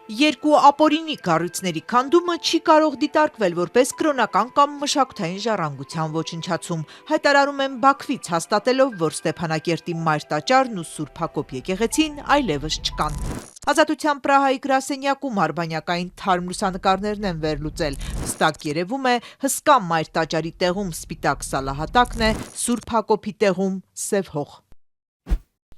Երկու ապօրինի կառույցների քանդումը չի կարող դիտարկվել որպես կրոնական կամ մշակութային ժառանգության ոչնչացում, հայտարարում են Բաքվից, հաստատելով, որ Ստեփանակերտի Մայր տաճարն ու Սուրբ Հակոբ եկեղեցին այլևս չկան։ Ազատության Պրահայի գրասենյակում արբանյակային թարմ լուսանկարներն են վերլուծել։ Հստակ երևում է հսկա Մայր տաճարի տեղում սպիտակ սալահատակն է, Սուրբ Հակոբի տեղում սև հող։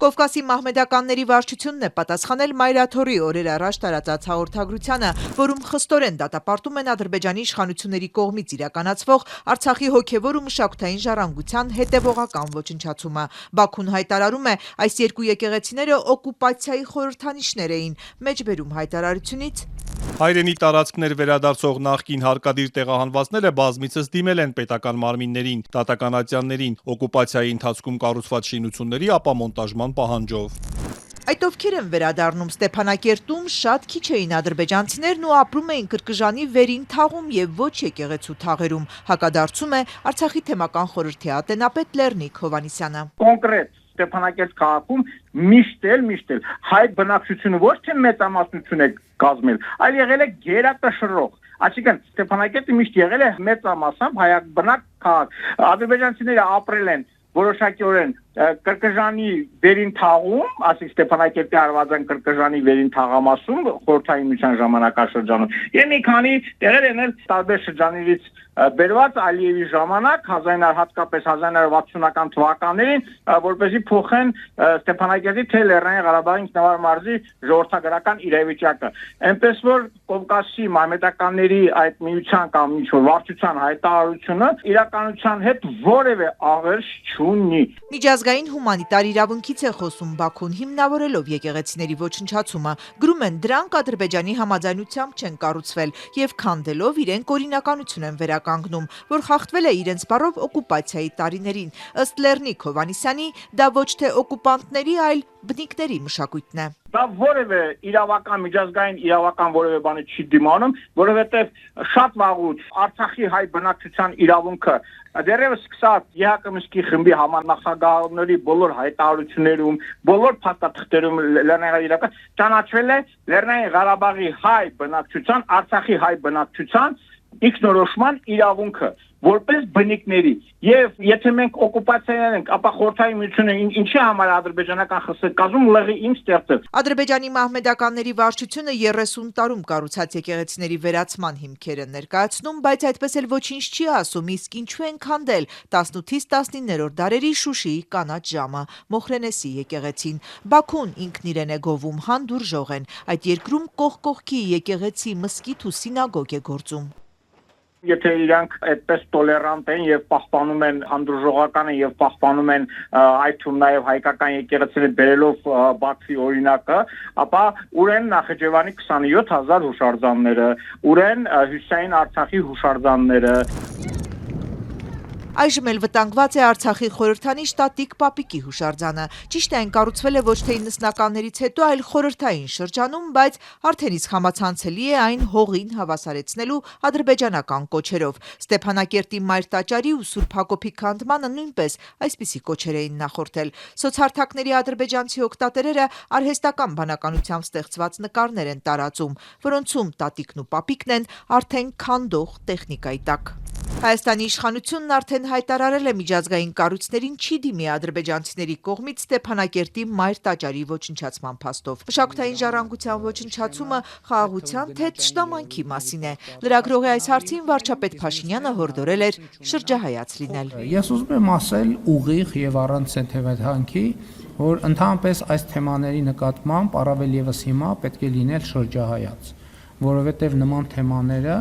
Կովկասի մահմեդականների վարչությունն է պատասխանել Մայրաթորի օրեր առաջ տարածած հաղորդագրությանը, որում խստորեն դատապարտում են Ադրբեջանի իշխանությունների կողմից իրականացվող Արցախի հոգևոր ու մշակութային ժառանգության հետևողական ոչնչացումը։ Բաքուն հայտարարում է, այս երկու եկեղեցիները օկուպացիայի խորհրդանիշներ էին, մեջբերում հայտարարությունից. Հայրենի տարածքներ վերադարձող նախկին հարկադիր տեղահանվածները բազմիցս դիմել են պետական մարմիններին, դատականատյաններին, օկուպացիայի ընթացքում կառուցված շինությունների ապամոնտաժման պահանջով։ Այդ ովքեր են վերադառնում Ստեփանակերտում, շատ քիչ էին ադրբեջանցիներն ու ապրում էին Կրկժանի վերին թաղում եւ ոչ եկեղեցու թաղերում, հակադարձում է Արցախի թեմական խորհրդի ատենապետ Լեռնիկ Հովհաննիսյանը։ Կոնկրետ Ստեփանակերտ քաղաքում միշտ էլ հայ բնակչությունը ոչ թե մեծամասնություն է կազմել, այլ եղել է գերակշռող։ Այսինքն Ստեփանակերտը միշտ եղել է մեծամասամբ հայաբնակ քաղաք։ Ադրբեջանցիները ապրել են որոշակիորեն Կրկժանի վերին թաղում, ասենք Ստեփանակերտի Արվազան Կրկժանի վերին թաղամասում խորհրդային միության ժամանակաշրջանում եւ մի քանի տեղեր են տարբեր շրջաններից բերված Ալիևի ժամանակ հատկապես 1960-ական թվականներին, որպեսզի փոխեն Ստեփանակերտի թե Լեռնային Ղարաբաղի ինքնավար մարզի ժողովրդագրական իրավիճակը։ Այնպես որ Կովկասի մահմեդականների այդ միության կամ ինչ-որ վարչության հայտարարությունը իրականության հետ որևէ աղերս չունի։ Միջազգային հումանիտար իրավունքից է խոսում Բաքուն, հիմնավորելով եկեղեցիների ոչնչացումը, գրում են դրանք Ադրբեջանի համաձայնությամբ չեն կառուցվել եւ քանդելով իրենք օրինականություն են վերականգնում, որ խախտվել է իրենց բառով օկուպացիայի տարիներին։ Ըստ Լեռնիկ Հովհաննիսյանի, դա ոչ թե օկուպանտների, այլ բնիկների մշակույթն է։ Դա որևէ իրավական, միջազգային իրավական որևէ բանի չի դիմանում, որովհետև շատ վաղուց Արցախի հայ բնակչության իրավունքը դեռևս սկսած ԵՀԿ խմբի համանախագահների բոլոր հայտարարություններում, բոլոր փաստաթղթերում Լեռնային ճանաչվել է Լեռնային Ղարաբաղի հայ բնակչության, Արցախի հայ բնակչության ինքնորոշման իրավունքը որպես բնիկների եւ եթե մենք օկուպացիան ենք, ապա խորհրդային միությունը ինչի համար ադրբեջանական խսեկազում լղի ինչ ստեղծեց։ Ադրբեջանի մահմեդականների վարչությունը 30 տարում կառուցած եկեղեցիների վերացման հիմքեր են ներկայացնում, բայց այդպես էլ ոչինչ չի ասում, իսկ ինչու են քանդել 18-ից 19-րդ դարերի Շուշիի կանաչ ժամը, Մոխրենեսի եկեղեցին։ Բաքուն ինքն իրեն է գովում, հանդուրժող են։ Այդ երկրում կողք կողքի եկեղեցի, մզկիթ ու սինագոգ է գործում։ Եթե իրանք այդպես տոլերանտ են եւ պահպանում են հանդուրժողականը եւ պահպանում են այդ թվում նաեւ հայկական եկեղեցիները բերելով Բաքվի օրինակը, ապա ուր են Նախիջևանի 27000 հուշարձանները, ուր են Հյուսիսային Արցախի հուշարձանները։ Այժմ էլ վտանգված է Արցախի խորհրդանիշ Տատիկ Պապիկի հուշարձանը։ Ճիշտ է, այն կառուցվել է ոչ թե 90-ականներից հետո, այլ խորհրդային շրջանում, բայց արդեն իսկ համացանցելի է այն հողին հավասարեցնելու ադրբեջանական կոչերով։ Ստեփանակերտի Մայր տաճարի ու Սուրբ Հակոբի քանդմանը նույնպես այսպիսի կոչեր էին նախորդել։ Սոցհարթակների ադրբեջանցի օգտատերերը արհեստական բանականությամբ ստեղծված նկարներ են տարածում, որոնցում Տատիկն ու Պապիկն են արդեն քանդող տեխնիկայի տակ։ Հայաստանի իշխանությունն արդեն հայտարարել է միջազգային կառույցներին չի դիմի ադրբեջանցիների կողմից Ստեփանակերտի Մայր տաճարի ոչնչացման փաստով։ Մշակութային ժառանգության ոչնչացումը խաղաղության թե թշնամանքի մասին է։ Լրագրողի այս հարցին վարչապետ Փաշինյանը հորդորել էր շրջահայաց լինել։ Ես ուզում եմ ասել ուղիղ եւ առանց սենթևեթանքի, որ ընդհանրապես այս թեմաների նկատմամբ առավել եւս հիմա պետք է լինել շրջահայաց, որովհետեւ նման թեմաները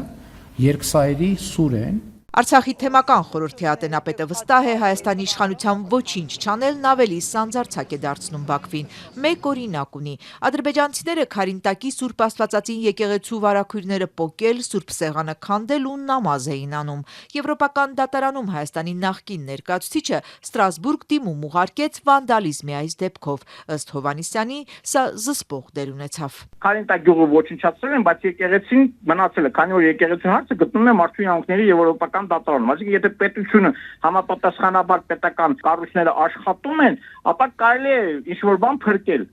երկսայրի սուր են։ Արցախի թեմական խորհրդի ատենապետը վստահ է Հայաստանի իշխանության ոչինչ չանելն ավելի սանձարձակ է դարձնում Բաքվին։ Մեկ օրինակ ունի. ադրբեջանցիները Քարինտակի Սուրբ Աստվածածին եկեղեցու վարագույրները պոկել, Սուրբ Սեղանը քանդել ու նամազ էին անում։ Եվրոպական դատարանում Հայաստանի նախկին ներկայացուցիչը Ստրասբուրգ դիմում ուղարկեց վանդալիզմի այս դեպքով։ Ըստ Հովհաննիսյանի, սա զսպող դեր ունեցավ։ Քարինտակ գյուղը ոչնչացրել են, բայց եկեղեցին մնացել է, քանի որ եկեղեցու հարցը գտնվում է Մարդու իրավունքների եվրոպական դատարանում։ Այսինքն եթե պետությունը համապատասխանաբար պետական կառույցները աշխատում են, ապա կարելի է ինչ-որ բան փրկել։